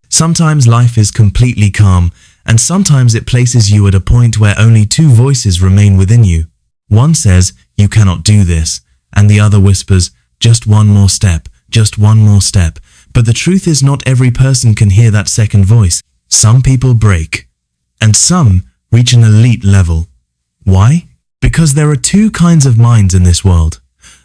Sometimes life is completely calm, and sometimes it places you at a point where only two voices remain within you. One says, "You cannot do this," and the other whispers, "Just one more step, just one more step." But the truth is, not every person can hear that second voice. Some people break, and some reach an elite level. Why? Because there are two kinds of minds in this world.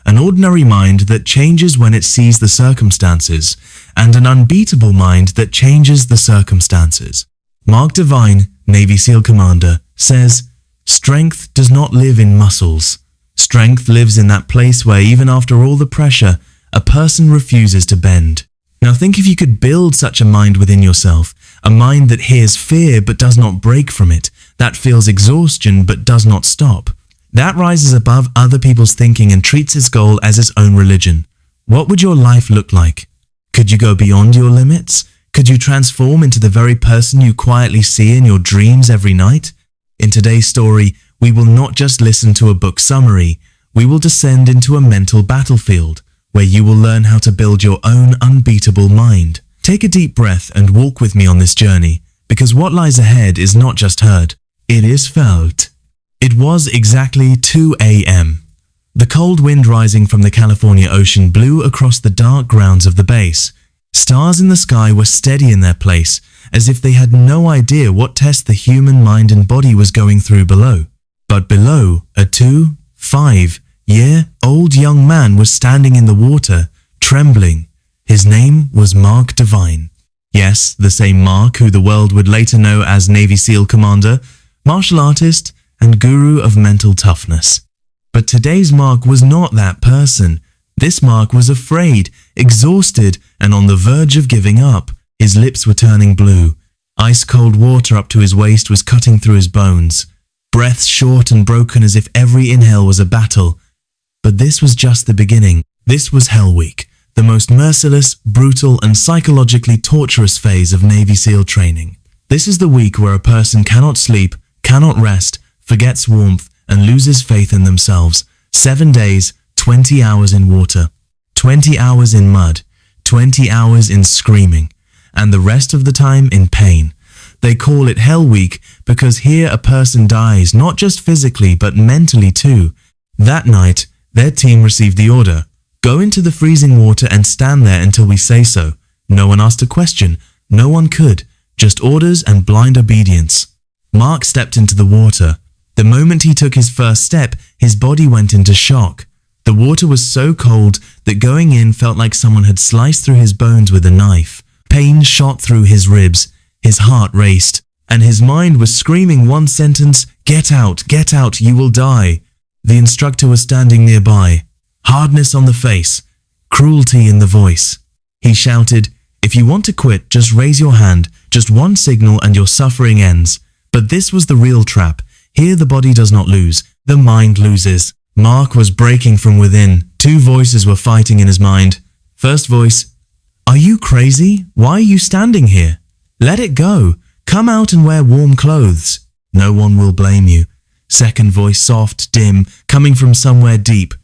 An ordinary mind that changes when it sees the circumstances, and an unbeatable mind that changes the circumstances. Mark Divine, Navy SEAL commander, says, "Strength does not live in muscles. Strength lives in that place where even after all the pressure, a person refuses to bend." Now think if you could build such a mind within yourself, a mind that hears fear but does not break from it, that feels exhaustion but does not stop, that rises above other people's thinking and treats its goal as its own religion. What would your life look like? Could you go beyond your limits? Could you transform into the very person you quietly see in your dreams every night? In today's story, we will not just listen to a book summary, we will descend into a mental battlefield, where you will learn how to build your own unbeatable mind. Take a deep breath and walk with me on this journey, because what lies ahead is not just heard, it is felt. It was exactly 2 a.m. The cold wind rising from the California ocean blew across the dark grounds of the base. Stars in the sky were steady in their place, as if they had no idea what test the human mind and body was going through below. But below, a 5-year-old young man was standing in the water, trembling. His name was Mark Divine. Yes, the same Mark who the world would later know as Navy SEAL commander, martial artist, and guru of mental toughness. But today's Mark was not that person. This Mark was afraid, exhausted, and on the verge of giving up. His lips were turning blue. Ice-cold water up to his waist was cutting through his bones. Breaths short and broken as if every inhale was a battle. But this was just the beginning. This was Hell Week, the most merciless, brutal, and psychologically torturous phase of Navy SEAL training. This is the week where a person cannot sleep, cannot rest, forgets warmth, and loses faith in themselves. 7 days, 20 hours in water, 20 hours in mud, 20 hours in screaming, and the rest of the time in pain. They call it Hell Week because here a person dies, not just physically but mentally too. That night, their team received the order, go into the freezing water and stand there until we say so. No one asked a question, no one could, just orders and blind obedience. Mark stepped into the water. The moment he took his first step, his body went into shock. The water was so cold that going in felt like someone had sliced through his bones with a knife. Pain shot through his ribs, his heart raced, and his mind was screaming one sentence, get out, you will die." The instructor was standing nearby, hardness on the face, cruelty in the voice. He shouted, "If you want to quit, just raise your hand, just one signal and your suffering ends." But this was the real trap. Here the body does not lose, the mind loses. Mark was breaking from within. Two voices were fighting in his mind. First voice, "Are you crazy? Why are you standing here? Let it go. Come out and wear warm clothes. No one will blame you." Second voice, soft, dim, coming from somewhere deep.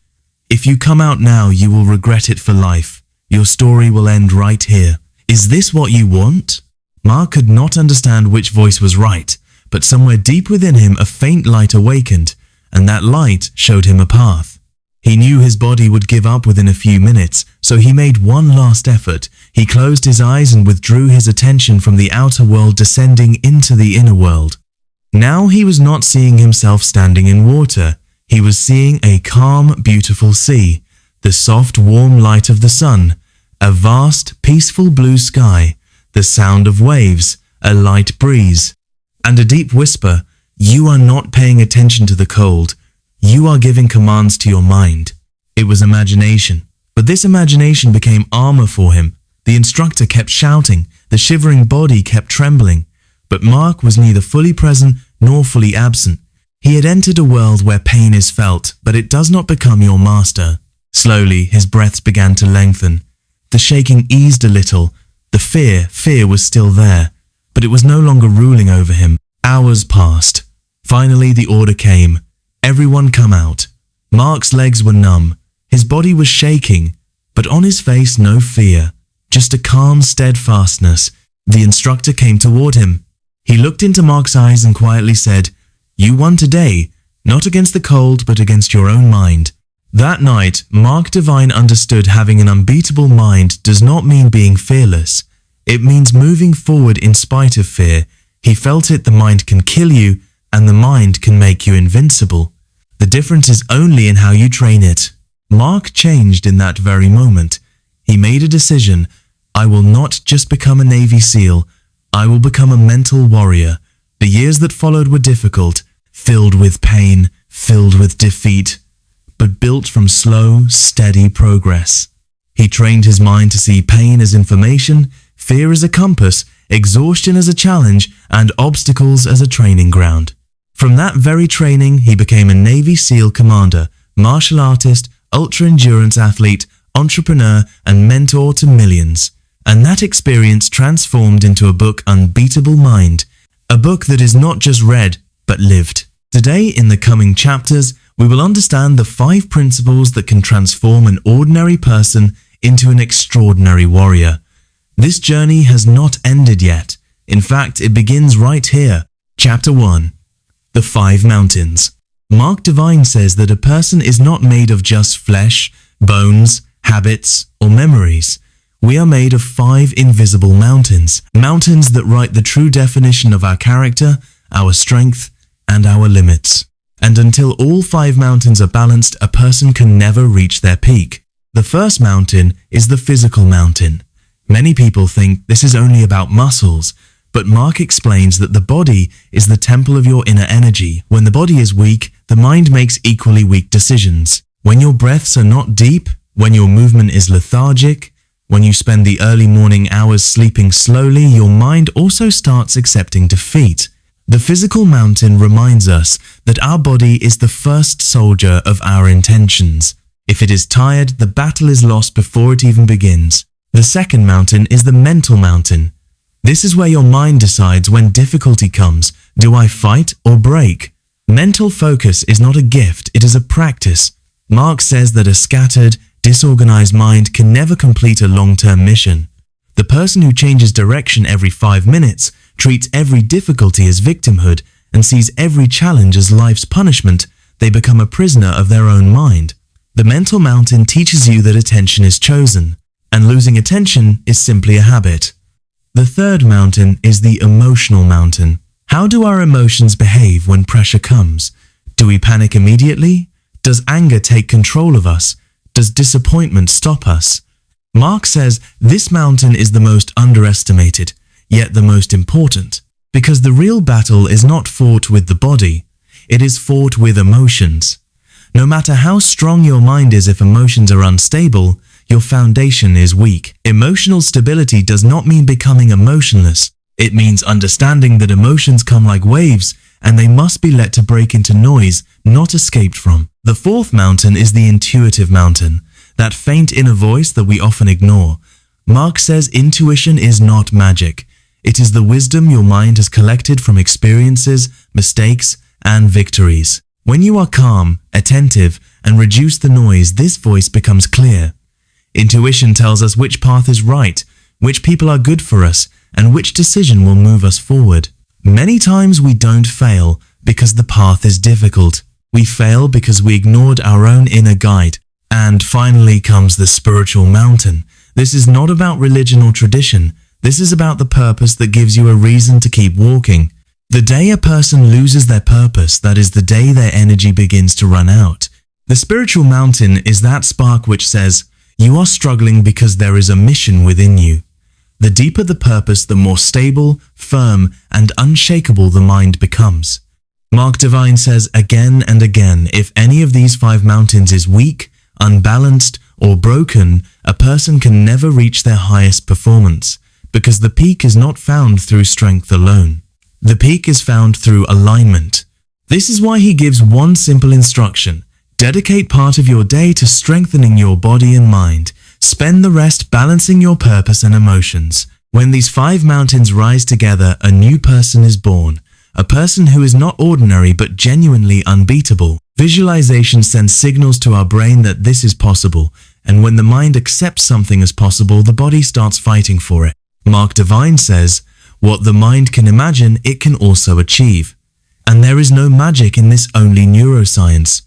"If you come out now, you will regret it for life. Your story will end right here. Is this what you want?" Mark could not understand which voice was right, but somewhere deep within him a faint light awakened, and that light showed him a path. He knew his body would give up within a few minutes, so he made one last effort. He closed his eyes and withdrew his attention from the outer world, descending into the inner world. Now he was not seeing himself standing in water. He was seeing a calm, beautiful sea, the soft, warm light of the sun, a vast, peaceful blue sky, the sound of waves, a light breeze, and a deep whisper, "You are not paying attention to the cold. You are giving commands to your mind." It was imagination, but this imagination became armor for him. The instructor kept shouting, the shivering body kept trembling, but Mark was neither fully present nor fully absent. He had entered a world where pain is felt, but it does not become your master. Slowly, his breaths began to lengthen. The shaking eased a little. The fear was still there, but it was no longer ruling over him. Hours passed. Finally, the order came. Everyone come out. Mark's legs were numb. His body was shaking, but on his face no fear, just a calm steadfastness. The instructor came toward him. He looked into Mark's eyes and quietly said, "You won today, not against the cold, but against your own mind." That night, Mark Divine understood having an unbeatable mind does not mean being fearless. It means moving forward in spite of fear. He felt it, the mind can kill you, and the mind can make you invincible. The difference is only in how you train it. Mark changed in that very moment. He made a decision. I will not just become a Navy SEAL. I will become a mental warrior. The years that followed were difficult, filled with pain, filled with defeat, but built from slow, steady progress. He trained his mind to see pain as information, fear as a compass, exhaustion as a challenge, and obstacles as a training ground. From that very training, he became a Navy SEAL commander, martial artist, ultra-endurance athlete, entrepreneur, and mentor to millions. And that experience transformed into a book, Unbeatable Mind, a book that is not just read, but lived. Today, in the coming chapters, we will understand the 5 principles that can transform an ordinary person into an extraordinary warrior. This journey has not ended yet. In fact, it begins right here. Chapter 1. The 5 Mountains. Mark Divine says that a person is not made of just flesh, bones, habits, or memories. We are made of 5 invisible mountains, mountains that write the true definition of our character, our strength, and our limits. And until all 5 mountains are balanced, a person can never reach their peak. The first mountain is the physical mountain. Many people think this is only about muscles, but Mark explains that the body is the temple of your inner energy. When the body is weak, the mind makes equally weak decisions. When your breaths are not deep, when your movement is lethargic, when you spend the early morning hours sleeping slowly, your mind also starts accepting defeat. The physical mountain reminds us that our body is the first soldier of our intentions. If it is tired, the battle is lost before it even begins. The second mountain is the mental mountain. This is where your mind decides when difficulty comes. Do I fight or break? Mental focus is not a gift, it is a practice. Mark says that a scattered, disorganized mind can never complete a long-term mission. The person who changes direction every 5 minutes, treats every difficulty as victimhood, and sees every challenge as life's punishment, they become a prisoner of their own mind. The mental mountain teaches you that attention is chosen, and losing attention is simply a habit. The third mountain is the emotional mountain. How do our emotions behave when pressure comes? Do we panic immediately? Does anger take control of us? Does disappointment stop us? Mark says this mountain is the most underestimated, yet the most important, because the real battle is not fought with the body, it is fought with emotions. No matter how strong your mind is, if emotions are unstable, your foundation is weak. Emotional stability does not mean becoming emotionless. It means understanding that emotions come like waves, and they must be let to break into noise, not escaped from. The fourth mountain is the intuitive mountain, that faint inner voice that we often ignore. Mark says intuition is not magic. It is the wisdom your mind has collected from experiences, mistakes, and victories. When you are calm, attentive, and reduce the noise, this voice becomes clear. Intuition tells us which path is right, which people are good for us, and which decision will move us forward. Many times we don't fail because the path is difficult. We fail because we ignored our own inner guide. And finally comes the spiritual mountain. This is not about religion or tradition. This is about the purpose that gives you a reason to keep walking. The day a person loses their purpose, that is the day their energy begins to run out. The spiritual mountain is that spark which says, you are struggling because there is a mission within you. The deeper the purpose, the more stable, firm, and unshakable the mind becomes. Mark Divine says again and again, if any of these 5 mountains is weak, unbalanced, or broken, a person can never reach their highest performance, because the peak is not found through strength alone. The peak is found through alignment. This is why he gives one simple instruction. Dedicate part of your day to strengthening your body and mind. Spend the rest balancing your purpose and emotions. When these 5 mountains rise together, a new person is born. A person who is not ordinary but genuinely unbeatable. Visualization sends signals to our brain that this is possible, and when the mind accepts something as possible, the body starts fighting for it. Mark Divine says, what the mind can imagine, it can also achieve. And there is no magic in this, only neuroscience.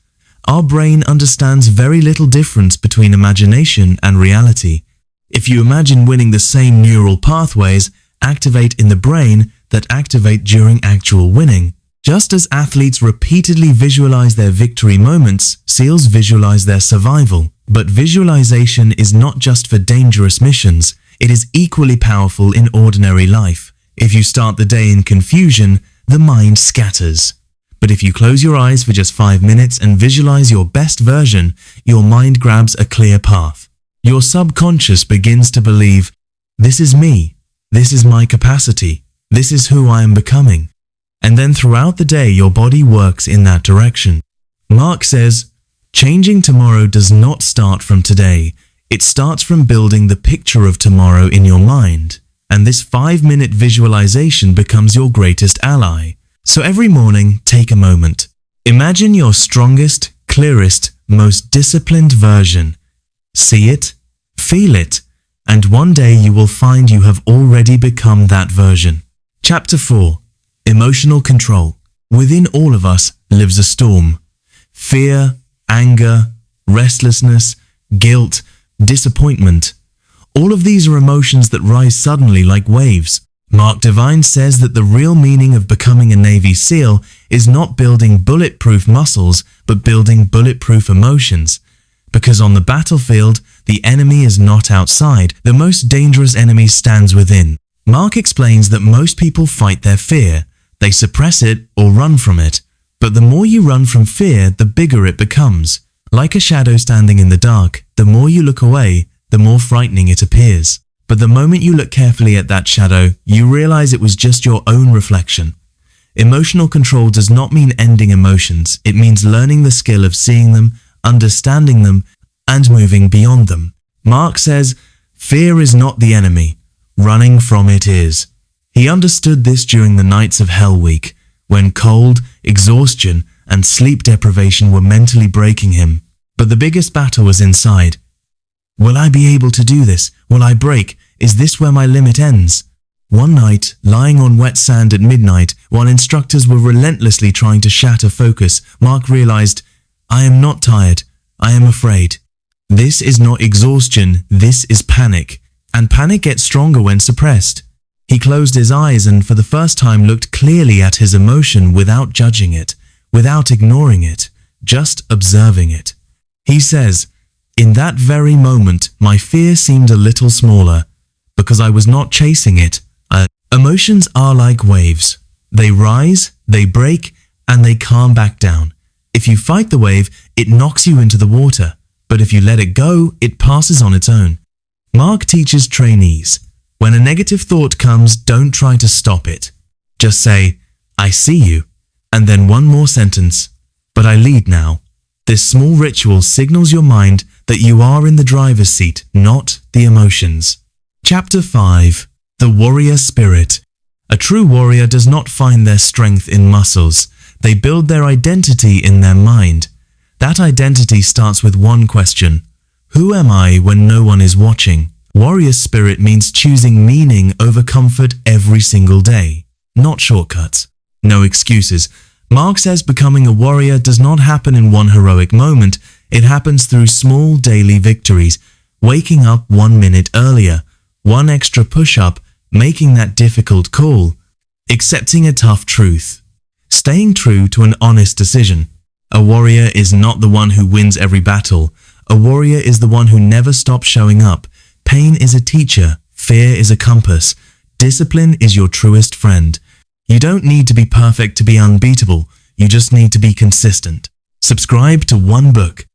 Our brain understands very little difference between imagination and reality. If you imagine winning, the same neural pathways activate in the brain that activate during actual winning. Just as athletes repeatedly visualize their victory moments, SEALs visualize their survival. But visualization is not just for dangerous missions, it is equally powerful in ordinary life. If you start the day in confusion, the mind scatters. But if you close your eyes for just 5 minutes and visualize your best version, your mind grabs a clear path. Your subconscious begins to believe, this is me, this is my capacity, this is who I am becoming. And then throughout the day, your body works in that direction. Mark says, changing tomorrow does not start from today. It starts from building the picture of tomorrow in your mind. And this 5-minute visualization becomes your greatest ally. So every morning, take a moment. Imagine your strongest, clearest, most disciplined version. See it, feel it, and one day you will find you have already become that version. Chapter 4. Emotional control. Within all of us lives a storm. Fear, anger, restlessness, guilt, disappointment. All of these are emotions that rise suddenly like waves. Mark Divine says that the real meaning of becoming a Navy SEAL is not building bulletproof muscles, but building bulletproof emotions. Because on the battlefield, the enemy is not outside. The most dangerous enemy stands within. Mark explains that most people fight their fear. They suppress it or run from it. But the more you run from fear, the bigger it becomes. Like a shadow standing in the dark, the more you look away, the more frightening it appears. But the moment you look carefully at that shadow, you realize it was just your own reflection. Emotional control does not mean ending emotions. It means learning the skill of seeing them, understanding them, and moving beyond them. Mark says, fear is not the enemy. Running from it is. He understood this during the nights of Hell Week, when cold, exhaustion, and sleep deprivation were mentally breaking him. But the biggest battle was inside. Will I be able to do this? Will I break? Is this where my limit ends? One night, lying on wet sand at midnight, while instructors were relentlessly trying to shatter focus, Mark realized, I am not tired. I am afraid. This is not exhaustion. This is panic. And panic gets stronger when suppressed. He closed his eyes and for the first time looked clearly at his emotion without judging it, without ignoring it, just observing it. He says, in that very moment, my fear seemed a little smaller because I was not chasing it. Emotions are like waves. They rise, they break, and they calm back down. If you fight the wave, it knocks you into the water. But if you let it go, it passes on its own. Mark teaches trainees, when a negative thought comes, don't try to stop it. Just say, I see you, and then one more sentence, but I lead now. This small ritual signals your mind that you are in the driver's seat, not the emotions. Chapter 5. The Warrior Spirit. A true warrior does not find their strength in muscles. They build their identity in their mind. That identity starts with one question. Who am I when no one is watching? Warrior spirit means choosing meaning over comfort every single day. Not shortcuts. No excuses. Mark says becoming a warrior does not happen in one heroic moment. It happens through small daily victories. Waking up 1 minute earlier. One extra push-up. Making that difficult call. Accepting a tough truth. Staying true to an honest decision. A warrior is not the one who wins every battle. A warrior is the one who never stops showing up. Pain is a teacher. Fear is a compass. Discipline is your truest friend. You don't need to be perfect to be unbeatable. You just need to be consistent. Subscribe to One Book.